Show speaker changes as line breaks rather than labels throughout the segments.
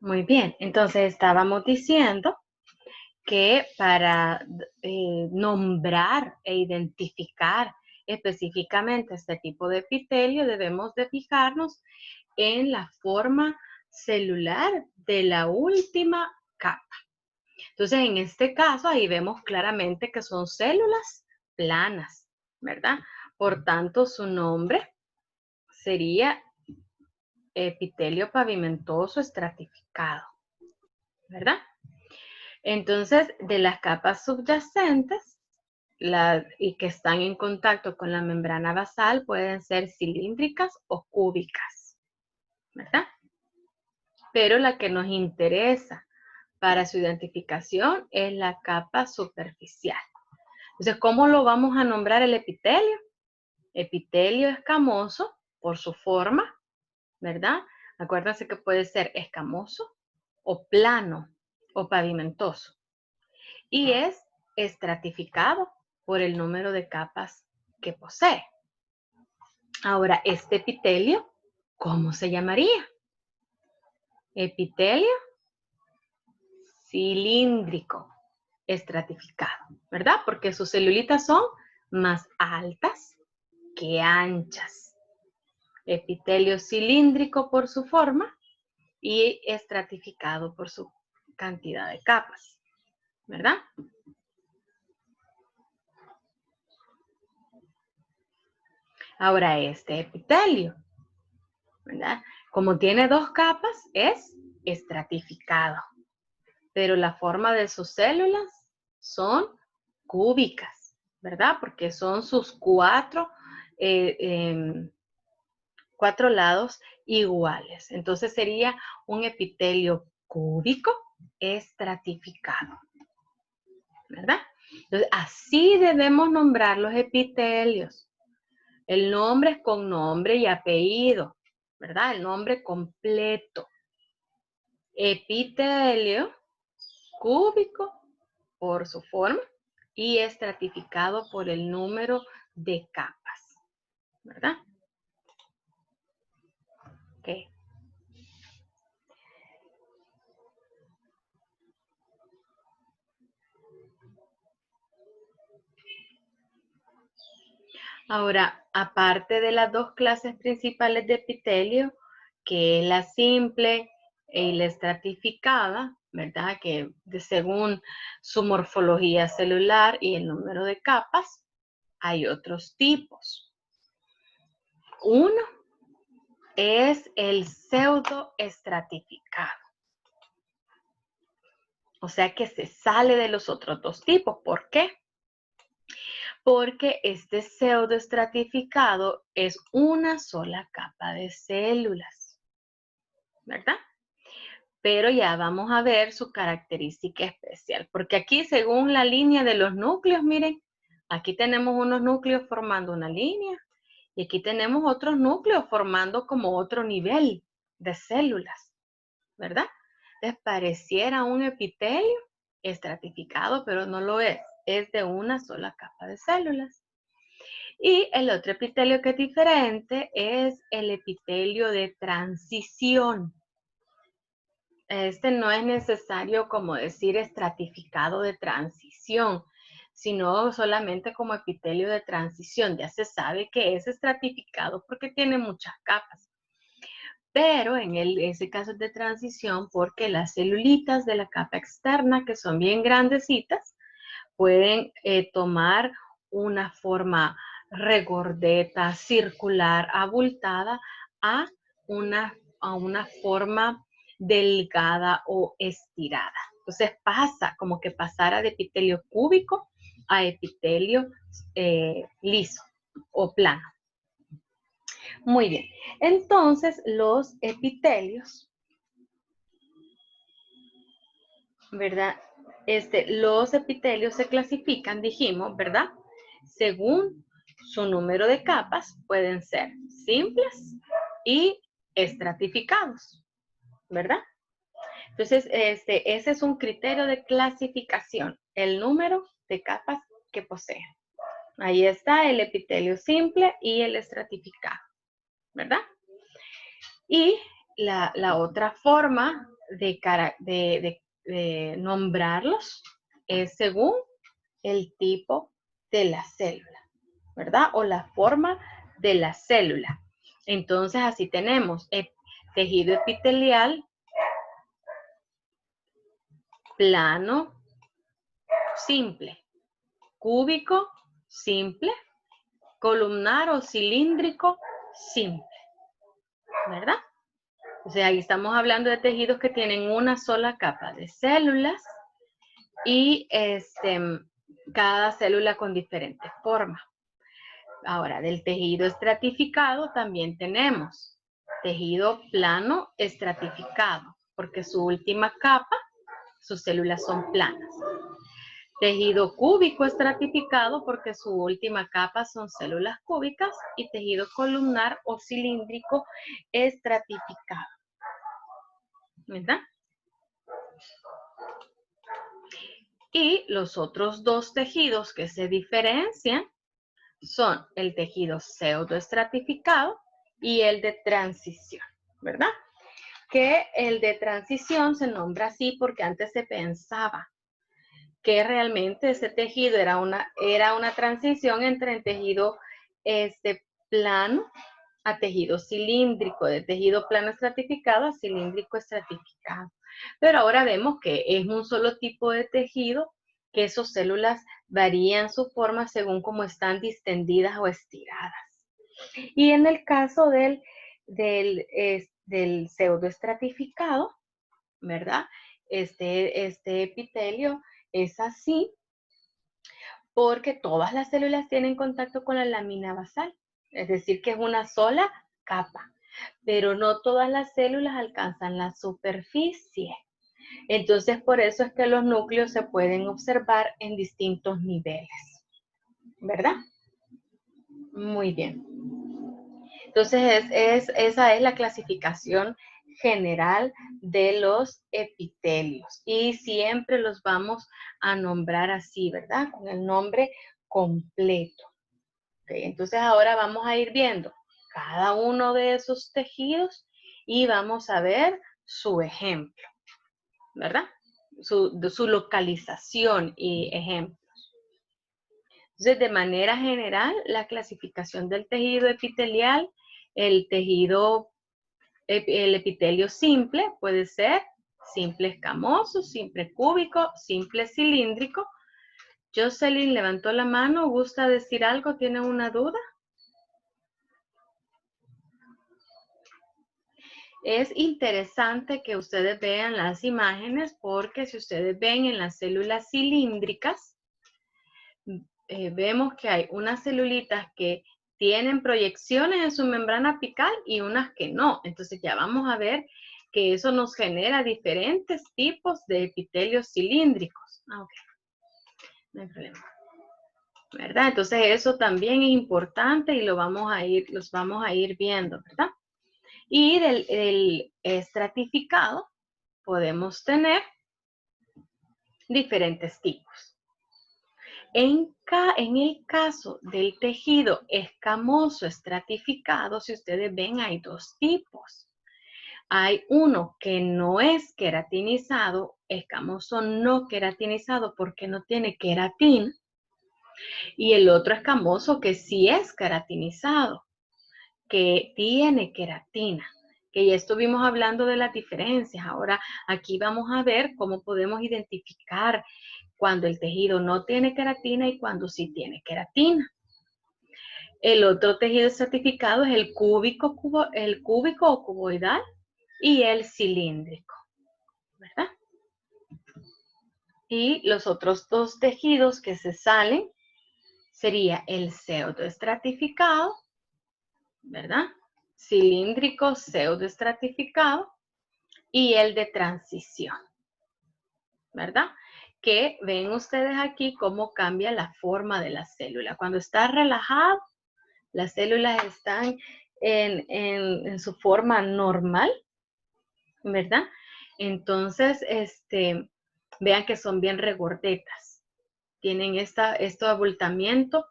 Muy bien, entonces estábamos diciendo que para nombrar e identificar específicamente este tipo de epitelio debemos de fijarnos en la forma celular de la última capa. Entonces, en este caso, ahí vemos claramente que son células planas, ¿verdad? Por tanto, su nombre sería epitelio pavimentoso estratificado, ¿verdad? Entonces, de las capas subyacentes y que están en contacto con la membrana basal pueden ser cilíndricas o cúbicas, ¿verdad? Pero la que nos interesa para su identificación es la capa superficial. Entonces, ¿cómo lo vamos a nombrar el epitelio? Epitelio escamoso por su forma, ¿verdad? Acuérdense que puede ser escamoso o plano o pavimentoso. Y es estratificado por el número de capas que posee. Ahora, este epitelio, ¿cómo se llamaría? Epitelio cilíndrico estratificado, ¿verdad? Porque sus celulitas son más altas que anchas. Epitelio cilíndrico por su forma y estratificado por su cantidad de capas, ¿verdad? Ahora este epitelio, ¿verdad? Como tiene dos capas, es estratificado, pero la forma de sus células son cúbicas, ¿verdad? Porque son sus cuatro lados iguales. Entonces sería un epitelio cúbico estratificado, ¿verdad? Entonces, así debemos nombrar los epitelios. El nombre es con nombre y apellido, ¿verdad? El nombre completo. Epitelio cúbico por su forma y estratificado por el número de capas, ¿verdad? Ok. Ahora, aparte de las dos clases principales de epitelio, que es la simple y la estratificada, ¿verdad? Que según su morfología celular y el número de capas, hay otros tipos. Uno es el pseudoestratificado. O sea que se sale de los otros dos tipos. ¿Por qué? Porque este pseudoestratificado es una sola capa de células, ¿verdad? Pero ya vamos a ver su característica especial, porque aquí según la línea de los núcleos, miren, aquí tenemos unos núcleos formando una línea y aquí tenemos otros núcleos formando como otro nivel de células, ¿verdad? Entonces pareciera un epitelio estratificado, pero no lo es de una sola capa de células. Y el otro epitelio que es diferente es el epitelio de transición. Este no es necesario como decir estratificado de transición, sino solamente como epitelio de transición. Ya se sabe que es estratificado porque tiene muchas capas. Pero en ese caso es de transición porque las celulitas de la capa externa, que son bien grandecitas, pueden tomar una forma regordeta, circular, abultada a una forma delgada o estirada. Entonces pasa como que pasara de epitelio cúbico a epitelio liso o plano. Muy bien. Entonces los epitelios, ¿verdad? Los epitelios se clasifican, dijimos, ¿verdad? Según su número de capas, pueden ser simples y estratificados, ¿verdad? Entonces, ese es un criterio de clasificación, el número de capas que poseen. Ahí está el epitelio simple y el estratificado, ¿verdad? Y la otra forma de nombrarlos es según el tipo de la célula, ¿verdad? O la forma de la célula. Entonces, así tenemos tejido epitelial, plano, simple, cúbico, simple, columnar o cilíndrico, simple, ¿verdad? O sea, ahí estamos hablando de tejidos que tienen una sola capa de células y cada célula con diferentes formas. Ahora, del tejido estratificado también tenemos tejido plano estratificado, porque su última capa, sus células son planas. Tejido cúbico estratificado, porque su última capa son células cúbicas, y tejido columnar o cilíndrico estratificado. ¿Verdad? Y los otros dos tejidos que se diferencian son el tejido pseudoestratificado y el de transición, ¿verdad? Que el de transición se nombra así porque antes se pensaba que realmente ese tejido era una transición entre el tejido plano a tejido cilíndrico, de tejido plano estratificado a cilíndrico estratificado. Pero ahora vemos que es un solo tipo de tejido, que sus células varían su forma según cómo están distendidas o estiradas. Y en el caso del pseudoestratificado, ¿verdad? Este epitelio es así porque todas las células tienen contacto con la lámina basal, es decir, que es una sola capa, pero no todas las células alcanzan la superficie. Entonces, por eso es que los núcleos se pueden observar en distintos niveles, ¿verdad? Muy bien. Entonces, esa es la clasificación general de los epitelios. Y siempre los vamos a nombrar así, ¿verdad? Con el nombre completo. Okay, entonces, ahora vamos a ir viendo cada uno de esos tejidos y vamos a ver su ejemplo, ¿verdad? Su localización y ejemplos. Entonces, de manera general, la clasificación del tejido epitelial, el epitelio simple puede ser simple escamoso, simple cúbico, simple cilíndrico. Jocelyn levantó la mano, ¿gusta decir algo? ¿Tiene una duda? Es interesante que ustedes vean las imágenes porque si ustedes ven en las células cilíndricas, vemos que hay unas celulitas que tienen proyecciones en su membrana apical y unas que no. Entonces ya vamos a ver que eso nos genera diferentes tipos de epitelios cilíndricos. Ok, no hay problema. ¿Verdad? Entonces eso también es importante y los vamos a ir viendo, ¿verdad? Y del estratificado podemos tener diferentes tipos. En el caso del tejido escamoso estratificado, si ustedes ven, hay dos tipos. Hay uno que no es queratinizado, escamoso no queratinizado porque no tiene queratina, y el otro escamoso que sí es queratinizado, que tiene queratina, que ya estuvimos hablando de las diferencias. Ahora aquí vamos a ver cómo podemos identificar cuando el tejido no tiene queratina y cuando sí tiene queratina. El otro tejido estratificado es el cúbico o cuboidal y el cilíndrico, ¿verdad? Y los otros dos tejidos que se salen sería el pseudoestratificado, ¿verdad? Cilíndrico pseudoestratificado y el de transición, ¿verdad? Que ven ustedes aquí cómo cambia la forma de la célula. Cuando está relajado, las células están en su forma normal, ¿verdad? Entonces, vean que son bien regordetas. Tienen este abultamiento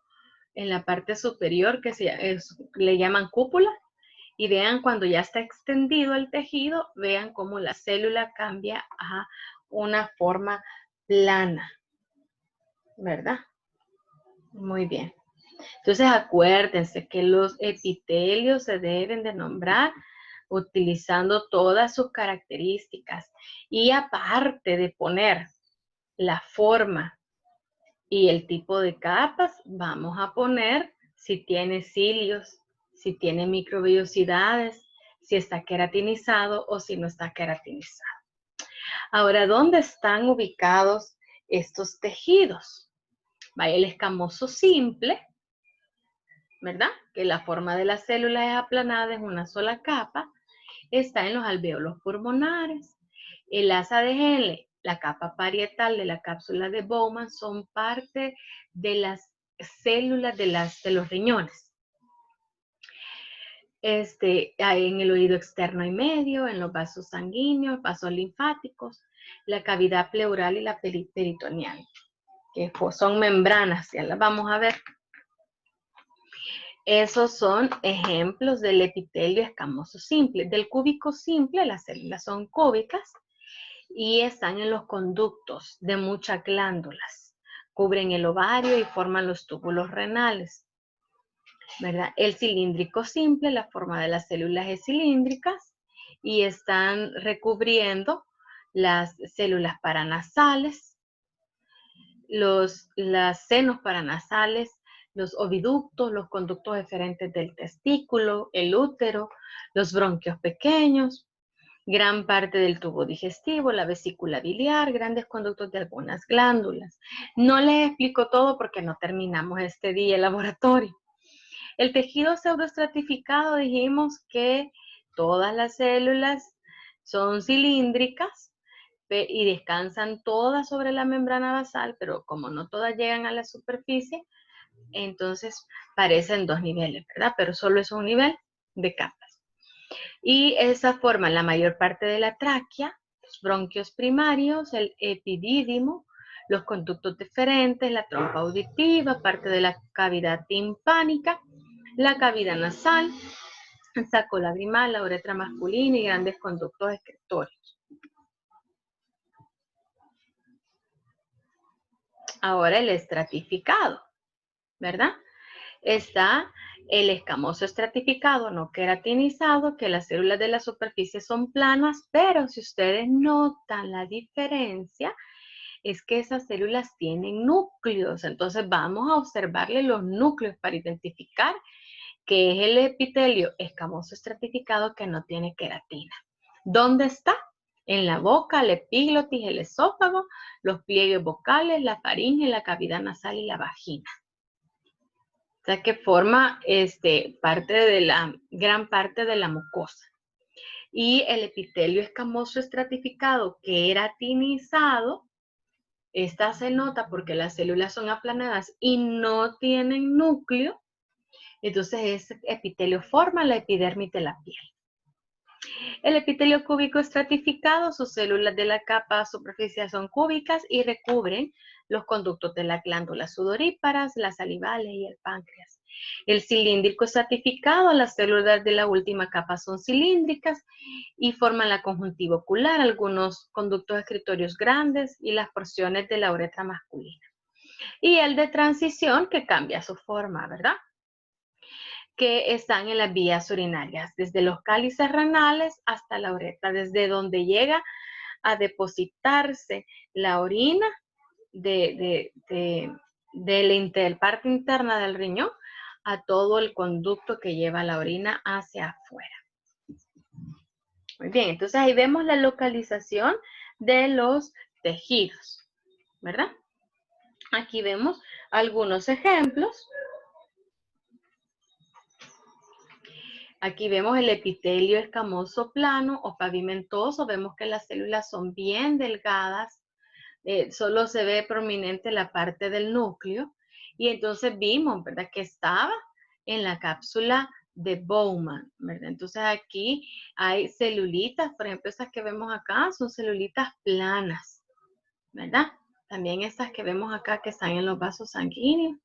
en la parte superior que le llaman cúpula Y vean cuando ya está extendido el tejido, vean cómo la célula cambia a una forma plana, ¿verdad? Muy bien. Entonces acuérdense que los epitelios se deben de nombrar utilizando todas sus características y aparte de poner la forma y el tipo de capas, vamos a poner si tiene cilios, si tiene microvellosidades, si está queratinizado o si no está queratinizado. Ahora, ¿dónde están ubicados estos tejidos? Vaya, el escamoso simple, ¿verdad? Que la forma de la célula es aplanada, es una sola capa, está en los alvéolos pulmonares. El asa de Henle, la capa parietal de la cápsula de Bowman, son parte de las células de los riñones. En el oído externo y medio, en los vasos sanguíneos, vasos linfáticos, la cavidad pleural y la peritoneal, que son membranas, ya las vamos a ver. Esos son ejemplos del epitelio escamoso simple. Del cúbico simple, las células son cúbicas y están en los conductos de muchas glándulas. Cubren el ovario y forman los túbulos renales, ¿verdad? El cilíndrico simple, la forma de las células es cilíndricas y están recubriendo las células paranasales, los senos paranasales, los oviductos, los conductos eferentes del testículo, el útero, los bronquios pequeños, gran parte del tubo digestivo, la vesícula biliar, grandes conductos de algunas glándulas. No les explico todo porque no terminamos este día el laboratorio. El tejido pseudoestratificado, dijimos que todas las células son cilíndricas y descansan todas sobre la membrana basal, pero como no todas llegan a la superficie, entonces parecen dos niveles, ¿verdad? Pero solo es un nivel de capas. Y esa forma la mayor parte de la tráquea, los bronquios primarios, el epidídimo, los conductos deferentes, la trompa auditiva, parte de la cavidad timpánica, la cavidad nasal, el saco lagrimal, la uretra masculina y grandes conductos excretorios. Ahora el estratificado, ¿verdad? Está el escamoso estratificado no queratinizado, que las células de la superficie son planas, pero si ustedes notan la diferencia, es que esas células tienen núcleos. Entonces vamos a observarle los núcleos para identificar que es el epitelio escamoso estratificado que no tiene queratina. ¿Dónde está? En la boca, la epiglotis, el esófago, los pliegues vocales, la faringe, la cavidad nasal y la vagina. O sea que forma gran parte de la mucosa. Y el epitelio escamoso estratificado queratinizado, esta se nota porque las células son aplanadas y no tienen núcleo. Entonces ese epitelio forma la epidermis de la piel. El epitelio cúbico estratificado, sus células de la capa superficial son cúbicas y recubren los conductos de las glándulas sudoríparas, las salivales y el páncreas. El cilíndrico estratificado, las células de la última capa son cilíndricas y forman la conjuntiva ocular, algunos conductos excretorios grandes y las porciones de la uretra masculina. Y el de transición que cambia su forma, ¿verdad? Que están en las vías urinarias, desde los cálices renales hasta la uretra, desde donde llega a depositarse la orina de la parte interna del riñón a todo el conducto que lleva la orina hacia afuera. Muy bien, entonces ahí vemos la localización de los tejidos, ¿verdad? Aquí vemos algunos ejemplos. Aquí vemos el epitelio escamoso plano o pavimentoso. Vemos que las células son bien delgadas. Solo se ve prominente la parte del núcleo. Y entonces vimos, ¿verdad? Que estaba en la cápsula de Bowman, ¿verdad? Entonces aquí hay celulitas, por ejemplo, estas que vemos acá son celulitas planas, ¿verdad? También estas que vemos acá que están en los vasos sanguíneos.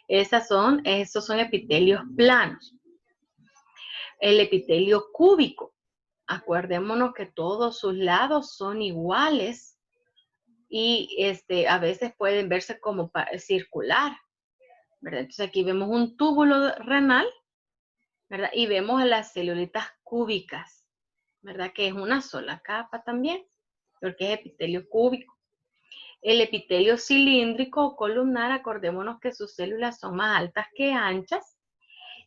Esos son epitelios planos. El epitelio cúbico. Acordémonos que todos sus lados son iguales y a veces pueden verse como circular, ¿verdad? Entonces aquí vemos un túbulo renal, ¿verdad? Y vemos las celulitas cúbicas, ¿verdad? Que es una sola capa también, porque es epitelio cúbico. El epitelio cilíndrico o columnar, acordémonos que sus células son más altas que anchas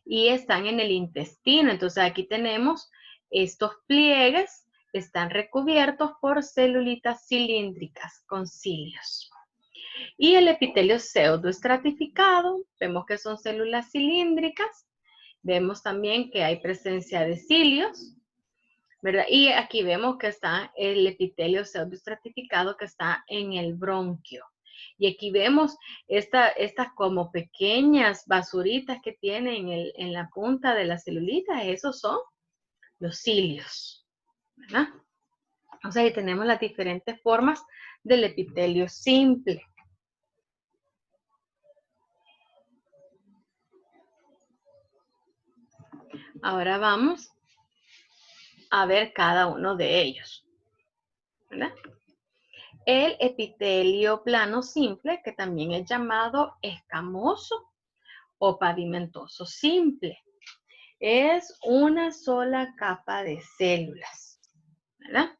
y están en el intestino. Entonces aquí tenemos estos pliegues, están recubiertos por celulitas cilíndricas con cilios. Y el epitelio pseudoestratificado, vemos que son células cilíndricas, vemos también que hay presencia de cilios, ¿verdad? Y aquí vemos que está el epitelio pseudoestratificado que está en el bronquio. Y aquí vemos estas como pequeñas basuritas que tienen en la punta de la celulita, esos son los cilios, ¿verdad? O sea, ahí tenemos las diferentes formas del epitelio simple. Ahora vamos a ver cada uno de ellos, ¿verdad? El epitelio plano simple, que también es llamado escamoso o pavimentoso simple, es una sola capa de células, ¿verdad?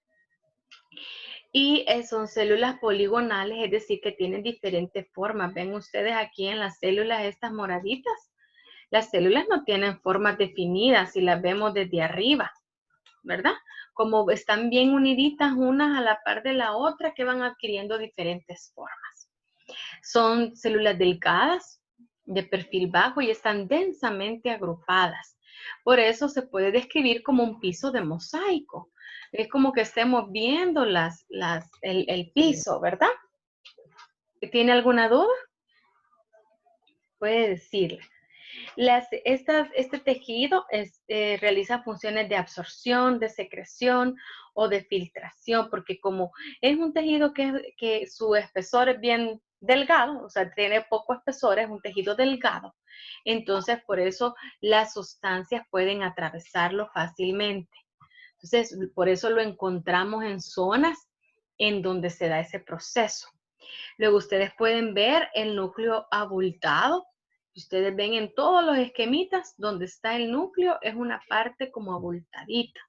Y son células poligonales, es decir, que tienen diferentes formas. Ven ustedes aquí en las células estas moraditas. Las células no tienen formas definidas si las vemos desde arriba, ¿verdad? Como están bien uniditas unas a la par de la otra, que van adquiriendo diferentes formas. Son células delgadas, de perfil bajo y están densamente agrupadas. Por eso se puede describir como un piso de mosaico. Es como que estemos viendo el piso, ¿verdad? ¿Tiene alguna duda? Puede decirle. Este tejido realiza funciones de absorción, de secreción o de filtración, porque como es un tejido que su espesor es bien delgado, o sea, tiene poco espesor, es un tejido delgado, entonces por eso las sustancias pueden atravesarlo fácilmente. Entonces, por eso lo encontramos en zonas en donde se da ese proceso. Luego ustedes pueden ver el núcleo abultado. Ustedes ven en todos los esquemitas donde está el núcleo, es una parte como abultadita.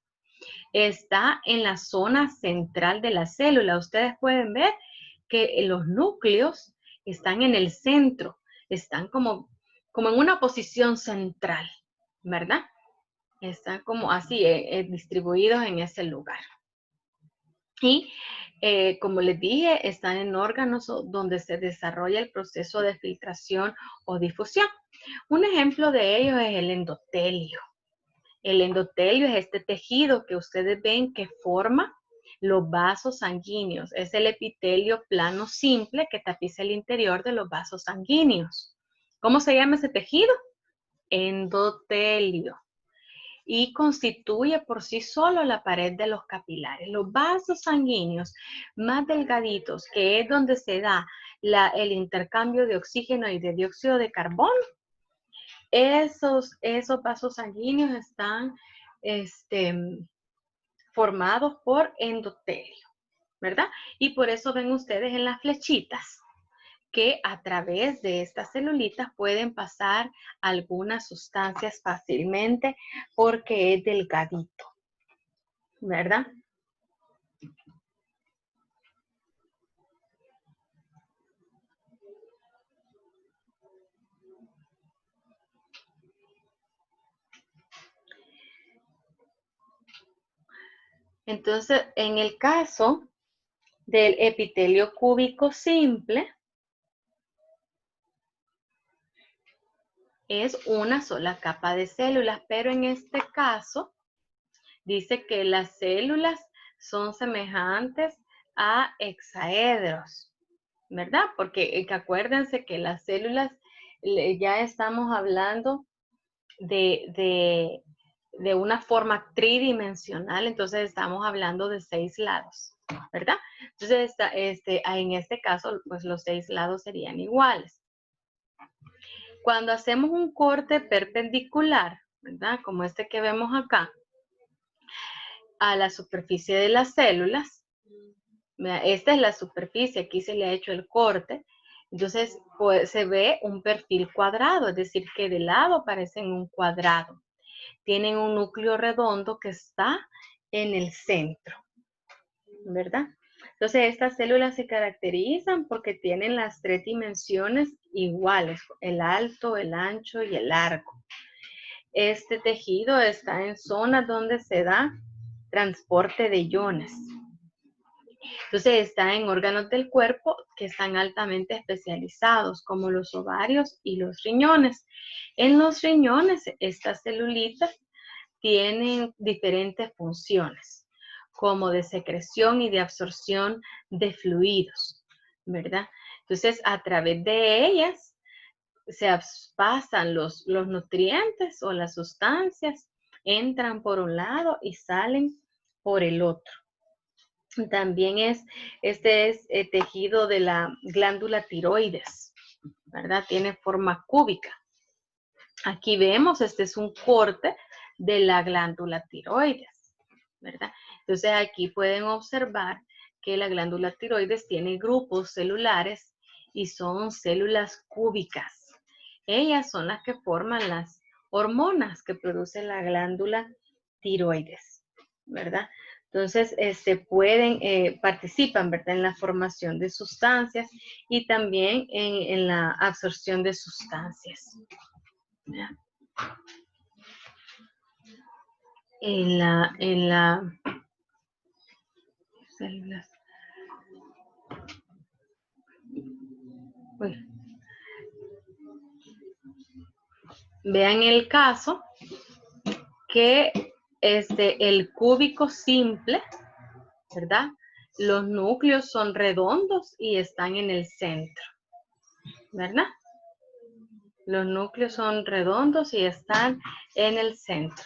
Está en la zona central de la célula. Ustedes pueden ver que los núcleos están en el centro, están como en una posición central, ¿verdad? Están como así distribuidos en ese lugar. Y como les dije, están en órganos donde se desarrolla el proceso de filtración o difusión. Un ejemplo de ello es el endotelio. El endotelio es este tejido que ustedes ven que forma los vasos sanguíneos. Es el epitelio plano simple que tapiza el interior de los vasos sanguíneos. ¿Cómo se llama ese tejido? Endotelio. Y constituye por sí solo la pared de los capilares. Los vasos sanguíneos más delgaditos, que es donde se da el intercambio de oxígeno y de dióxido de carbono, esos vasos sanguíneos están formados por endotelio, ¿verdad? Y por eso ven ustedes en las flechitas que a través de estas celulitas pueden pasar algunas sustancias fácilmente porque es delgadito, ¿verdad? Entonces, en el caso del epitelio cúbico simple, es una sola capa de células, pero en este caso dice que las células son semejantes a hexaedros, ¿verdad? Porque acuérdense que las células ya estamos hablando de una forma tridimensional, entonces estamos hablando de 6 lados, ¿verdad? Entonces, en este caso, pues los 6 lados serían iguales. Cuando hacemos un corte perpendicular, ¿verdad? Como este que vemos acá, a la superficie de las células. Esta es la superficie, aquí se le ha hecho el corte. Entonces, pues, se ve un perfil cuadrado, es decir, que de lado parecen un cuadrado. Tienen un núcleo redondo que está en el centro, ¿verdad? Entonces, estas células se caracterizan porque tienen las 3 dimensiones iguales, el alto, el ancho y el largo. Este tejido está en zonas donde se da transporte de iones. Entonces está en órganos del cuerpo que están altamente especializados, como los ovarios y los riñones. En los riñones, estas celulitas tienen diferentes funciones, como de secreción y de absorción de fluidos, ¿verdad? Entonces, a través de ellas se pasan los nutrientes o las sustancias, entran por un lado y salen por el otro. También este es el tejido de la glándula tiroides, ¿verdad? Tiene forma cúbica. Aquí vemos, este es un corte de la glándula tiroides, ¿verdad? Entonces aquí pueden observar que la glándula tiroides tiene grupos celulares y son células cúbicas. Ellas son las que forman las hormonas que produce la glándula tiroides, ¿verdad? Entonces, participan, ¿verdad?, en la formación de sustancias y también en la absorción de sustancias. ¿Ya? En la células. Uy. Vean el caso que el cúbico simple, ¿verdad? Los núcleos son redondos y están en el centro, ¿verdad? Los núcleos son redondos y están en el centro.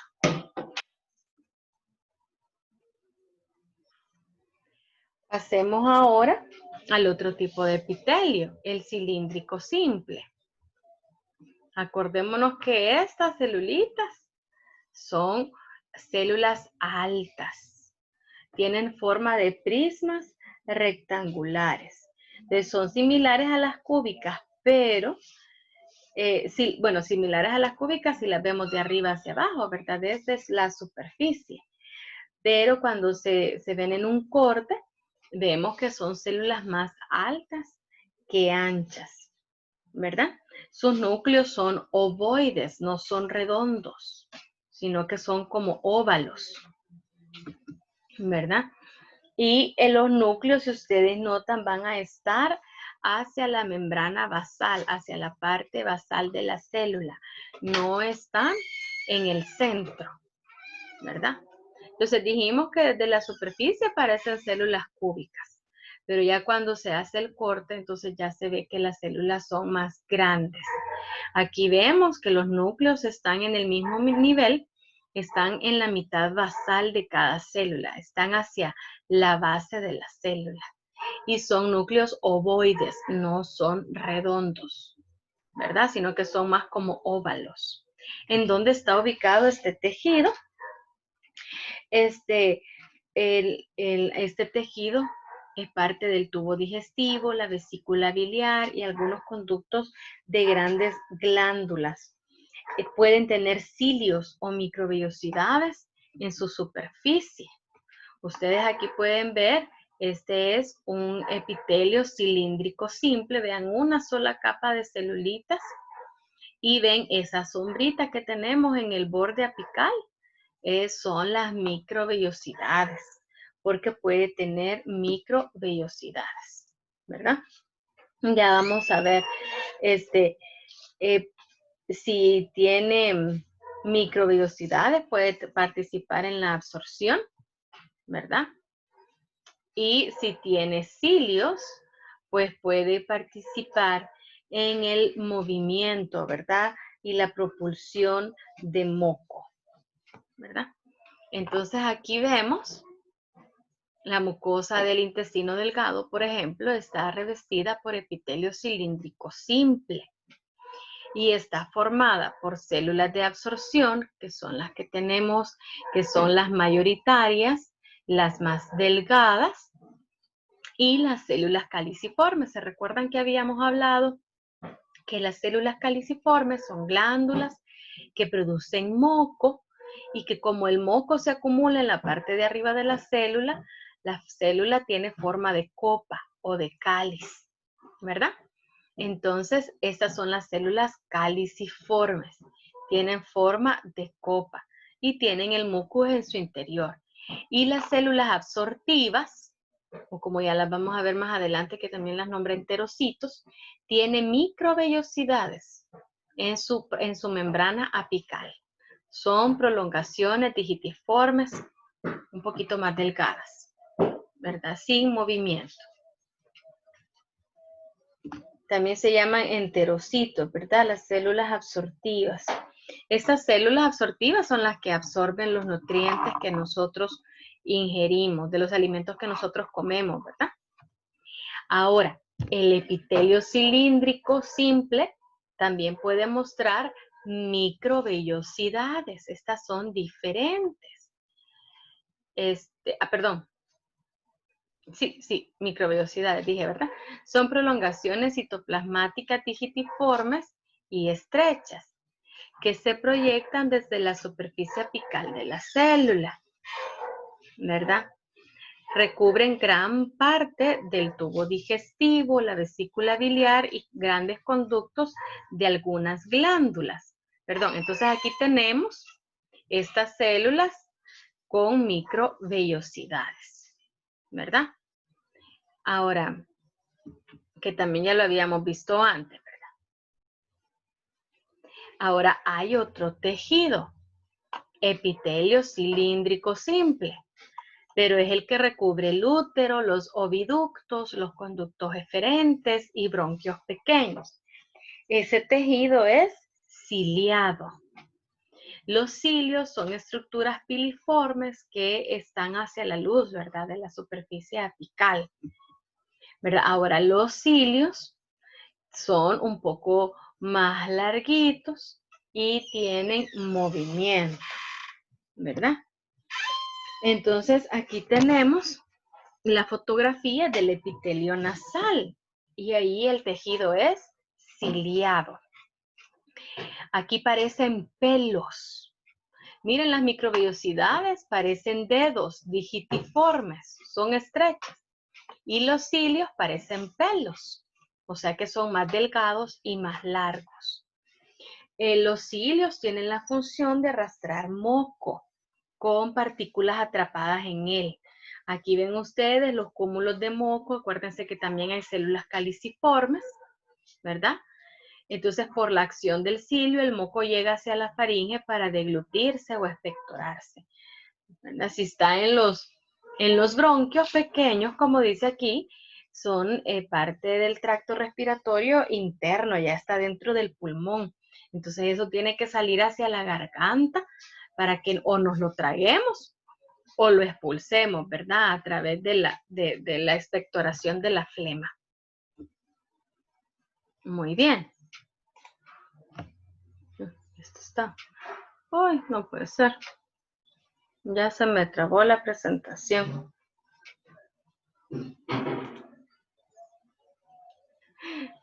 Pasemos ahora al otro tipo de epitelio, el cilíndrico simple. Acordémonos que estas celulitas son células altas. Tienen forma de prismas rectangulares. Entonces, son similares a las cúbicas, pero, sí, bueno, similares a las cúbicas si las vemos de arriba hacia abajo, ¿verdad? Esta es la superficie. Pero cuando se ven en un corte, vemos que son células más altas que anchas, ¿verdad? Sus núcleos son ovoides, no son redondos, sino que son como óvalos, ¿verdad? Y en los núcleos, si ustedes notan, van a estar hacia la membrana basal, hacia la parte basal de la célula. No están en el centro, ¿verdad? Entonces dijimos que desde la superficie aparecen células cúbicas, pero ya cuando se hace el corte, entonces ya se ve que las células son más grandes. Aquí vemos que los núcleos están en el mismo nivel, están en la mitad basal de cada célula, están hacia la base de la célula y son núcleos ovoides, no son redondos, ¿verdad? Sino que son más como óvalos. ¿En dónde está ubicado este tejido? Este tejido es parte del tubo digestivo, la vesícula biliar y algunos conductos de grandes glándulas. Pueden tener cilios o microvellosidades en su superficie. Ustedes aquí pueden ver, este es un epitelio cilíndrico simple. Vean una sola capa de celulitas y ven esa sombrita que tenemos en el borde apical. Son las microvellosidades, porque puede tener microvellosidades, ¿verdad? Ya vamos a ver si tiene microvellosidades, puede participar en la absorción, ¿verdad? Y si tiene cilios, pues puede participar en el movimiento, ¿verdad? Y la propulsión de moco, ¿verdad? Entonces aquí vemos la mucosa del intestino delgado, por ejemplo, está revestida por epitelio cilíndrico simple. y está formada por células de absorción, que son las que tenemos, que son las mayoritarias, las más delgadas, y las células caliciformes. ¿Se recuerdan que habíamos hablado que las células caliciformes son glándulas que producen moco y que como el moco se acumula en la parte de arriba de la célula tiene forma de copa o de cáliz, ¿verdad? Entonces, estas son las células caliciformes. Tienen forma de copa y tienen el mucus en su interior. Y las células absortivas, o como ya las vamos a ver más adelante, que también las nombra enterocitos, tienen microvellosidades en su membrana apical. Son prolongaciones digitiformes un poquito más delgadas, ¿verdad? Sin movimiento. También se llaman enterocitos, ¿verdad? Las células absortivas. Estas células absortivas son las que absorben los nutrientes que nosotros ingerimos, de los alimentos que nosotros comemos, ¿verdad? Ahora, el epitelio cilíndrico simple también puede mostrar microvellosidades. Estas son diferentes. Perdón. Sí, microvellosidades, dije, ¿verdad? Son prolongaciones citoplasmáticas digitiformes y estrechas que se proyectan desde la superficie apical de la célula, ¿verdad? Recubren gran parte del tubo digestivo, la vesícula biliar y grandes conductos de algunas glándulas. Perdón, entonces aquí tenemos estas células con microvellosidades, ¿verdad? Ahora, que también ya lo habíamos visto antes, ¿verdad? Ahora hay otro tejido, epitelio cilíndrico simple, pero es el que recubre el útero, los oviductos, los conductos eferentes y bronquios pequeños. Ese tejido es ciliado. Los cilios son estructuras piliformes que están hacia la luz, ¿verdad? De la superficie apical, ¿verdad? Ahora, los cilios son un poco más larguitos y tienen movimiento, ¿verdad? Entonces, aquí tenemos la fotografía del epitelio nasal y ahí el tejido es ciliado. Aquí parecen pelos. Miren, las microvellosidades parecen dedos digitiformes, son estrechas. Y los cilios parecen pelos, o sea que son más delgados y más largos. Los cilios tienen la función de arrastrar moco con partículas atrapadas en él. Aquí ven ustedes los cúmulos de moco. Acuérdense que también hay células caliciformes, ¿verdad? Entonces, por la acción del cilio, el moco llega hacia la faringe para deglutirse o expectorarse, ¿verdad? Si está en los bronquios pequeños, como dice aquí, son parte del tracto respiratorio interno, ya está dentro del pulmón. Entonces, eso tiene que salir hacia la garganta para que o nos lo traguemos o lo expulsemos, ¿verdad? A través de la expectoración de la flema. Muy bien. Esto está. Ay, no puede ser. Ya se me trabó la presentación.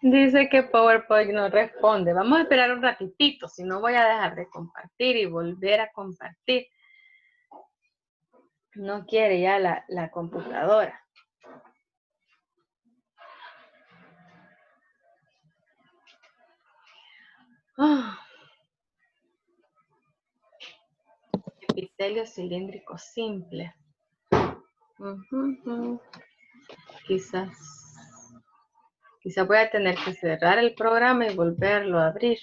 Dice que PowerPoint no responde. Vamos a esperar un ratitito, si no voy a dejar de compartir y volver a compartir. No quiere ya la computadora. Epitelio cilíndrico simple. Quizás voy a tener que cerrar el programa y volverlo a abrir.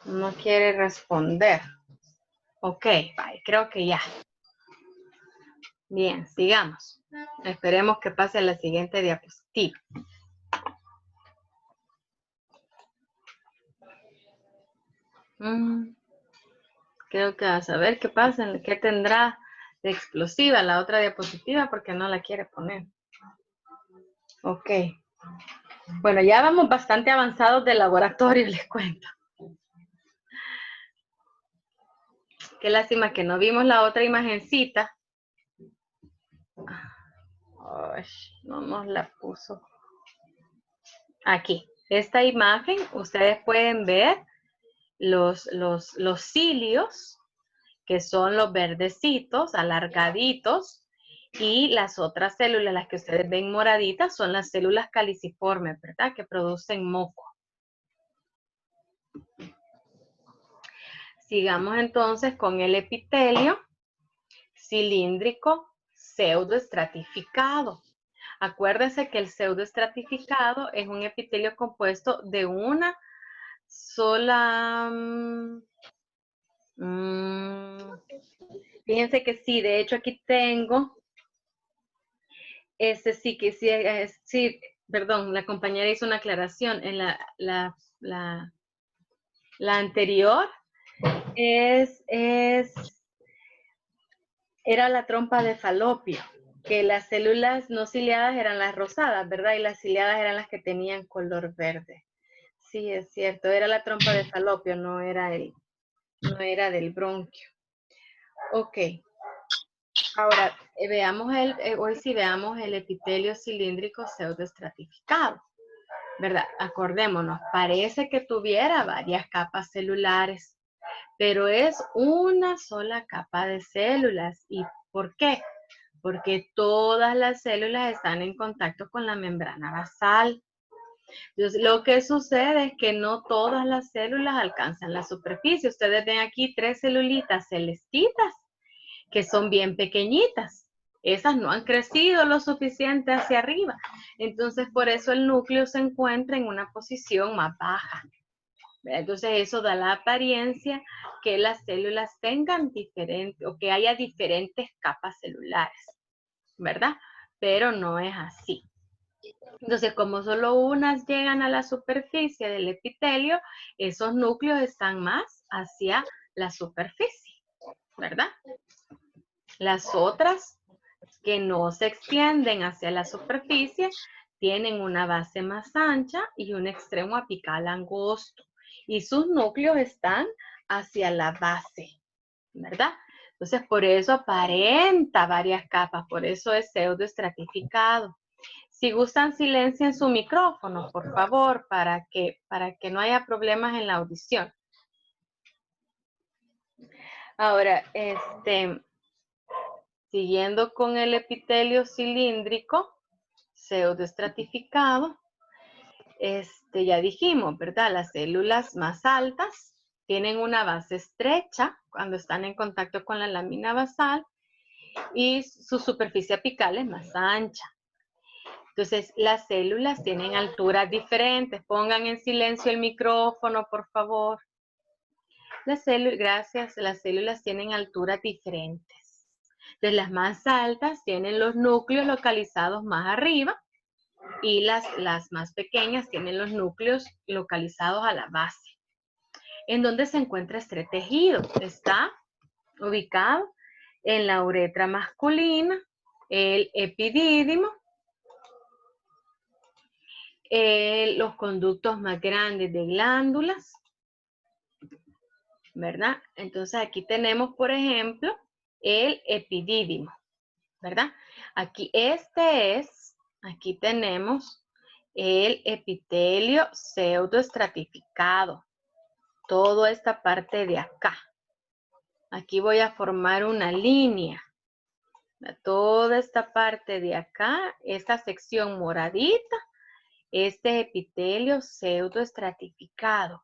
No quiere responder. Ok, bye, creo que ya. Bien, sigamos. Esperemos que pase la siguiente diapositiva. Creo que a saber qué pasa, qué tendrá de explosiva la otra diapositiva porque no la quiere poner. Ok. Bueno, ya vamos bastante avanzados del laboratorio, les cuento. Qué lástima que no vimos la otra imagencita. Ay, no nos la puso. Aquí, esta imagen, ustedes pueden ver los cilios, que son los verdecitos, alargaditos, y las otras células, las que ustedes ven moraditas, son las células caliciformes, ¿verdad? Que producen moco. Sigamos entonces con el epitelio cilíndrico pseudoestratificado. Acuérdense que el pseudoestratificado es un epitelio compuesto de una sola... fíjense que sí, de hecho aquí tengo... Ese sí que sí, sí, perdón, la compañera hizo una aclaración. En la anterior era la trompa de falopio, que las células no ciliadas eran las rosadas, ¿verdad? Y las ciliadas eran las que tenían color verde. Sí, es cierto, era la trompa de falopio, no era del bronquio. Ok. Ahora, hoy sí veamos el epitelio cilíndrico pseudoestratificado, ¿verdad? Acordémonos, parece que tuviera varias capas celulares, pero es una sola capa de células. ¿Y por qué? Porque todas las células están en contacto con la membrana basal. Entonces, lo que sucede es que no todas las células alcanzan la superficie. Ustedes ven aquí 3 celulitas celestitas que son bien pequeñitas. Esas no han crecido lo suficiente hacia arriba. Entonces, por eso el núcleo se encuentra en una posición más baja. Entonces, eso da la apariencia que las células tengan diferentes, o que haya diferentes capas celulares, ¿verdad? Pero no es así. Entonces, como solo unas llegan a la superficie del epitelio, esos núcleos están más hacia la superficie, ¿verdad? Las otras que no se extienden hacia la superficie tienen una base más ancha y un extremo apical angosto. Y sus núcleos están hacia la base, ¿verdad? Entonces, por eso aparenta varias capas, por eso es pseudoestratificado. Si gustan, silencien su micrófono, por favor, para que no haya problemas en la audición. Ahora, siguiendo con el epitelio cilíndrico pseudoestratificado, ya dijimos, ¿verdad? Las células más altas tienen una base estrecha cuando están en contacto con la lámina basal y su superficie apical es más ancha. Entonces, las células tienen alturas diferentes. Pongan en silencio el micrófono, por favor. Gracias, las células tienen alturas diferentes. Entonces, las más altas tienen los núcleos localizados más arriba y las más pequeñas tienen los núcleos localizados a la base. ¿En dónde se encuentra este tejido? Está ubicado en la uretra masculina, el epidídimo, los conductos más grandes de glándulas, ¿verdad? Entonces aquí tenemos, por ejemplo, el epidídimo, ¿verdad? Aquí aquí tenemos el epitelio pseudoestratificado, toda esta parte de acá. Aquí voy a formar una línea. Toda esta parte de acá, esta sección moradita, este epitelio pseudoestratificado.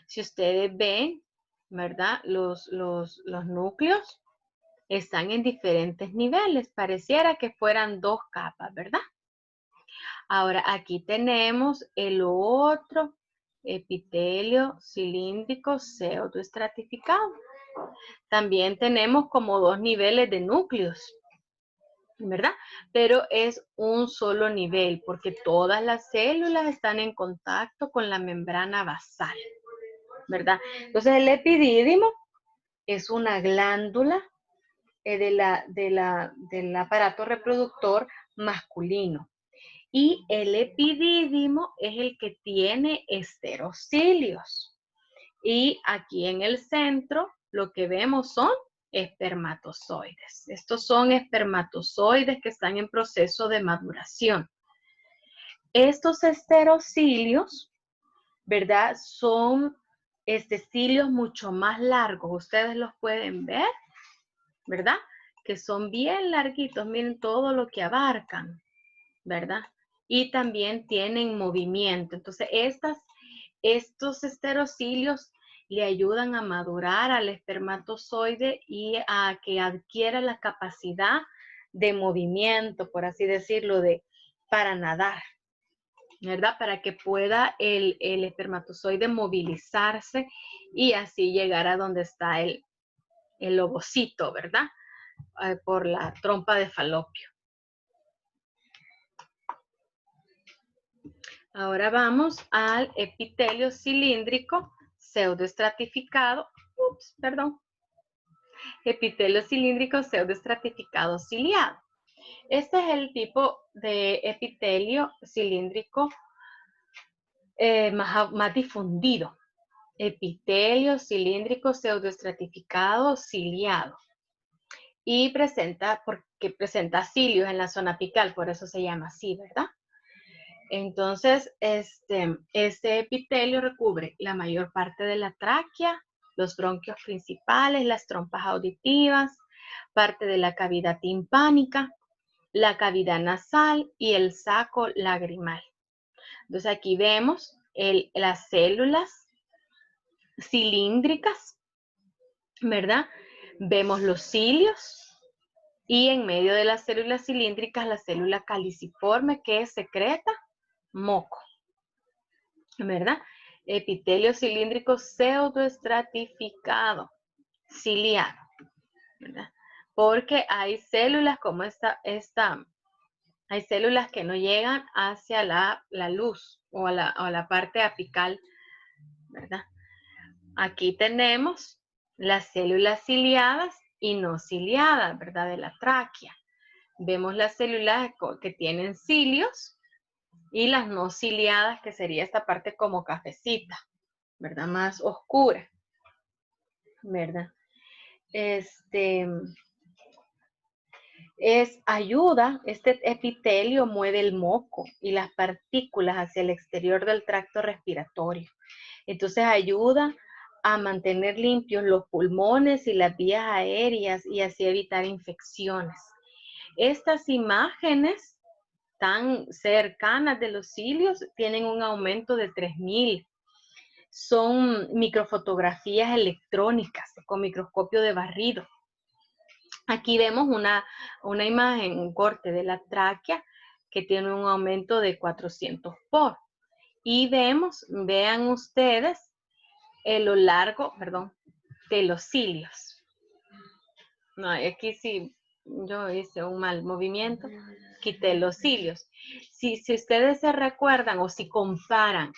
Si ustedes ven, ¿verdad? Los núcleos están en diferentes niveles. Pareciera que fueran 2 capas, ¿verdad? Ahora, aquí tenemos el otro epitelio cilíndrico pseudoestratificado. También tenemos como 2 niveles de núcleos, ¿verdad? Pero es un solo nivel porque todas las células están en contacto con la membrana basal, ¿verdad? Entonces el epidídimo es una glándula del aparato reproductor masculino. Y el epidídimo es el que tiene esterocilios. Y aquí en el centro lo que vemos son espermatozoides. Estos son espermatozoides que están en proceso de maduración. Estos esterocilios, ¿verdad? Son cilios mucho más largos. Ustedes los pueden ver, ¿verdad? Que son bien larguitos. Miren todo lo que abarcan, ¿verdad? Y también tienen movimiento. Entonces, estos esterocilios le ayudan a madurar al espermatozoide y a que adquiera la capacidad de movimiento, por así decirlo, para nadar, ¿verdad? Para que pueda el espermatozoide movilizarse y así llegar a donde está el ovocito, ¿verdad? Por la trompa de falopio. Ahora vamos al epitelio cilíndrico pseudoestratificado. Epitelio cilíndrico pseudoestratificado ciliado. Este es el tipo de epitelio cilíndrico más difundido. Epitelio cilíndrico pseudoestratificado ciliado. Y porque presenta cilios en la zona apical, por eso se llama así, ¿verdad? Entonces, este epitelio recubre la mayor parte de la tráquea, los bronquios principales, las trompas auditivas, parte de la cavidad timpánica, la cavidad nasal y el saco lagrimal. Entonces, aquí vemos las células cilíndricas, ¿verdad? Vemos los cilios y en medio de las células cilíndricas la célula caliciforme que secreta moco, ¿verdad? Epitelio cilíndrico pseudoestratificado, ciliado, ¿verdad? Porque hay células como hay células que no llegan hacia la luz o a la parte apical, ¿verdad? Aquí tenemos las células ciliadas y no ciliadas, ¿verdad? De la tráquea. Vemos las células que tienen cilios y las no ciliadas, que sería esta parte como cafecita, ¿verdad? Más oscura, ¿verdad? Este epitelio mueve el moco y las partículas hacia el exterior del tracto respiratorio. Entonces ayuda a mantener limpios los pulmones y las vías aéreas y así evitar infecciones. Estas imágenes tan cercanas de los cilios tienen un aumento de 3000. Son microfotografías electrónicas con microscopio de barrido. Aquí vemos una imagen, un corte de la tráquea que tiene un aumento de 400 por. Y vean ustedes lo largo, de los cilios. No, aquí sí, yo hice un mal movimiento, quité los cilios. Si ustedes se recuerdan o si comparan